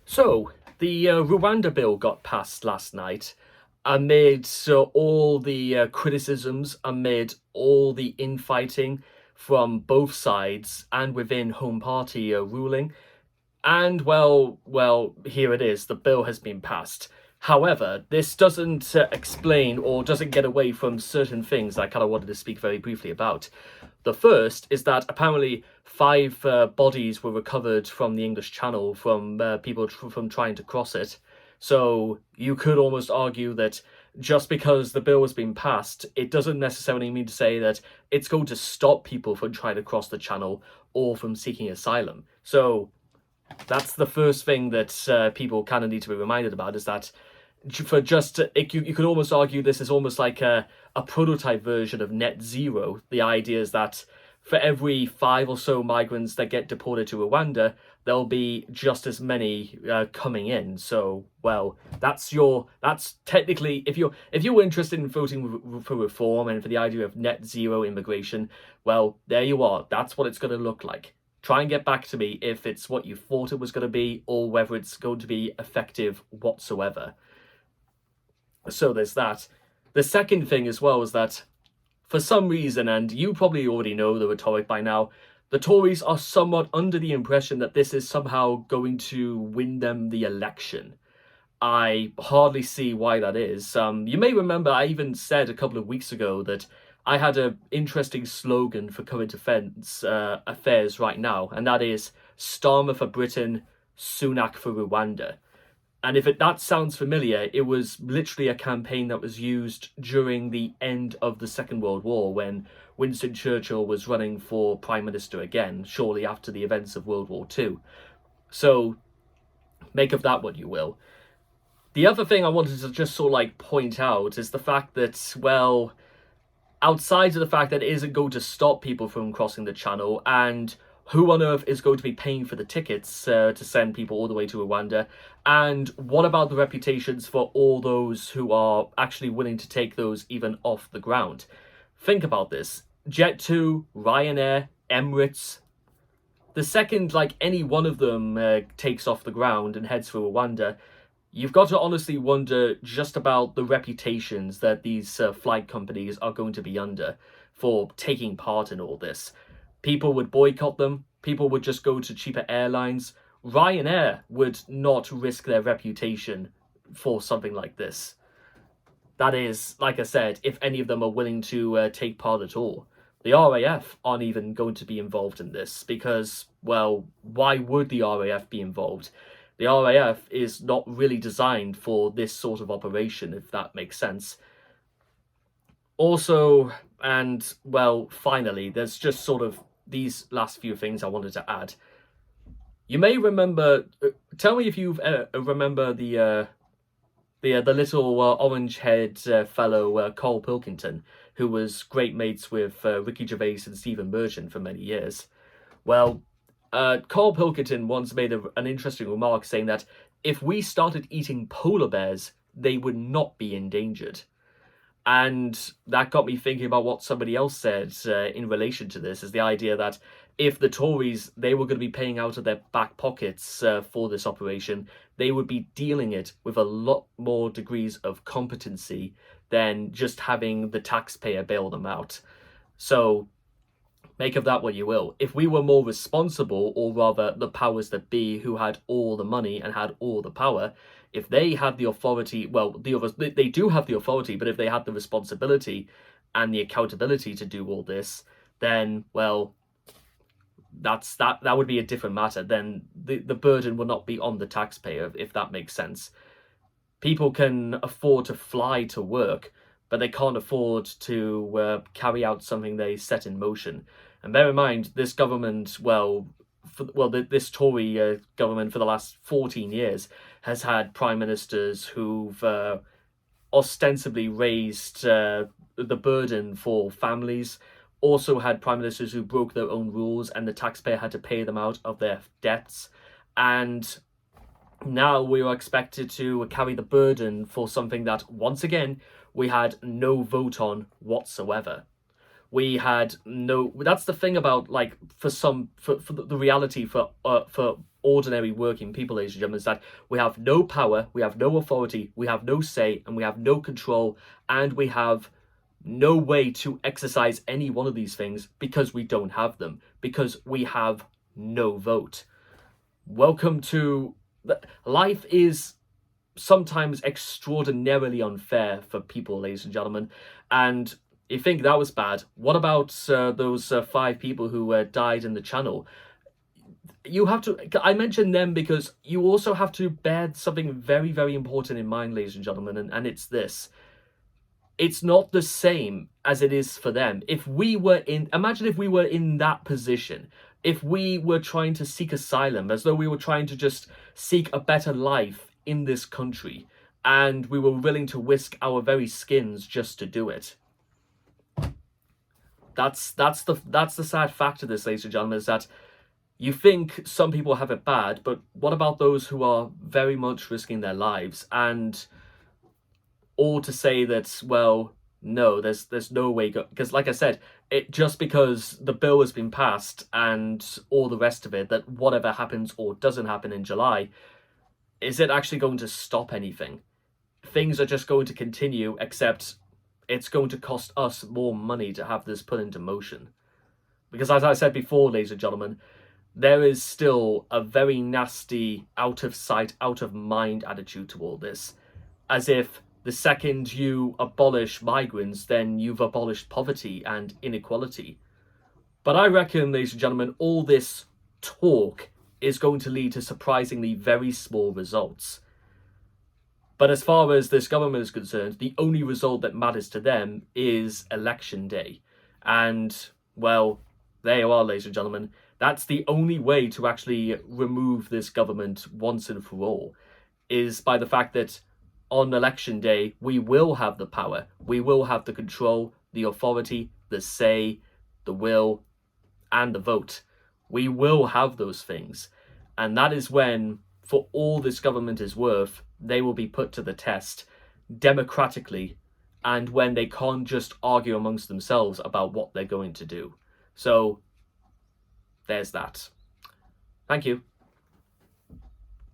So, the Rwanda bill got passed last night amid all the criticisms, amid all the infighting from both sides and within Home Party ruling. And here it is. The bill has been passed. However, this doesn't explain or doesn't get away from certain things I kind of wanted to speak very briefly about. The first is that apparently five bodies were recovered from the English Channel from people from trying to cross it. So you could almost argue that just because the bill has been passed, it doesn't necessarily mean to say that it's going to stop people from trying to cross the channel or from seeking asylum. So that's the first thing that people kind of need to be reminded about, is that for just you could almost argue this is almost like a prototype version of net zero. The idea is that for every five or so migrants that get deported to Rwanda, there'll be just as many coming in. So, well, that's technically, if you're interested in voting for reform and for the idea of net zero immigration, well, there you are. That's what it's going to look like. Try and get back to me if it's what you thought it was going to be, or whether it's going to be effective whatsoever. So there's that. The second thing as well is that for some reason, and you probably already know the rhetoric by now, the Tories are somewhat under the impression that this is somehow going to win them the election. I hardly see why that is. You may remember I even said a couple of weeks ago that I had an interesting slogan for current affairs right now, and that is Starmer for Britain, Sunak for Rwanda. And if that sounds familiar, it was literally a campaign that was used during the end of the Second World War, when Winston Churchill was running for Prime Minister again, shortly after the events of World War II. So make of that what you will. The other thing I wanted to just sort of like point out is the fact that, well, outside of the fact that it isn't going to stop people from crossing the channel, and who on earth is going to be paying for the tickets to send people all the way to Rwanda? And what about the reputations for all those who are actually willing to take those even off the ground? Think about this. Jet2, Ryanair, Emirates. The second, any one of them takes off the ground and heads for Rwanda, you've got to honestly wonder just about the reputations that these flight companies are going to be under for taking part in all this. People would boycott them. People would just go to cheaper airlines. Ryanair would not risk their reputation for something like this. That is, like I said, if any of them are willing to take part at all. The RAF aren't even going to be involved in this because, well, why would the RAF be involved? The RAF is not really designed for this sort of operation, if that makes sense. Also, and, well, finally, there's just sort of these last few things I wanted to add. You may remember, tell me if you remember the little orange-haired fellow, Carl Pilkington, who was great mates with Ricky Gervais and Stephen Merchant for many years. Well, Carl Pilkington once made an interesting remark saying that if we started eating polar bears, they would not be endangered. And that got me thinking about what somebody else said in relation to this, is the idea that if the Tories, they were going to be paying out of their back pockets for this operation, they would be dealing it with a lot more degrees of competency than just having the taxpayer bail them out. So make of that what you will. If we were more responsible, or rather the powers that be who had all the money and had all the power, if they had the authority, well, they do have the authority, but if they had the responsibility and the accountability to do all this, then, well, that would be a different matter. Then the burden would not be on the taxpayer, if that makes sense. People can afford to fly to work, but they can't afford to carry out something they set in motion. And bear in mind, this government, this Tory government for the last 14 years has had prime ministers who've ostensibly raised the burden for families, also had prime ministers who broke their own rules and the taxpayer had to pay them out of their debts. And now we are expected to carry the burden for something that, once again, we had no vote on whatsoever. We had no. That's the thing about, the reality for ordinary working people, ladies and gentlemen, is that we have no power, we have no authority, we have no say, and we have no control, and we have no way to exercise any one of these things because we don't have them, because we have no vote. Welcome to... Life is sometimes extraordinarily unfair for people, ladies and gentlemen, and you think that was bad. What about those 5 people who died in the channel? You have to... I mention them because you also have to bear something very, very important in mind, ladies and gentlemen, and it's this. It's not the same as it is for them. If we were in... Imagine if we were in that position. If we were trying to seek asylum, as though we were trying to just seek a better life in this country, and we were willing to risk our very skins just to do it. That's the sad fact of this, ladies and gentlemen, is that you think some people have it bad, but what about those who are very much risking their lives? And all to say that, well, no, there's no way, because like I said, just because the bill has been passed and all the rest of it, that whatever happens or doesn't happen in July, is it actually going to stop anything? Things are just going to continue, except it's going to cost us more money to have this put into motion. Because as I said before, ladies and gentlemen, there is still a very nasty out of sight, out of mind attitude to all this. As if the second you abolish migrants, then you've abolished poverty and inequality. But I reckon, ladies and gentlemen, all this talk is going to lead to surprisingly very small results. But as far as this government is concerned, the only result that matters to them is election day. And, well, there you are, ladies and gentlemen. That's the only way to actually remove this government once and for all, is by the fact that on election day, we will have the power, we will have the control, the authority, the say, the will, and the vote. We will have those things. And that is when, for all this government is worth, they will be put to the test democratically, and when they can't just argue amongst themselves about what they're going to do. So, there's that. Thank you.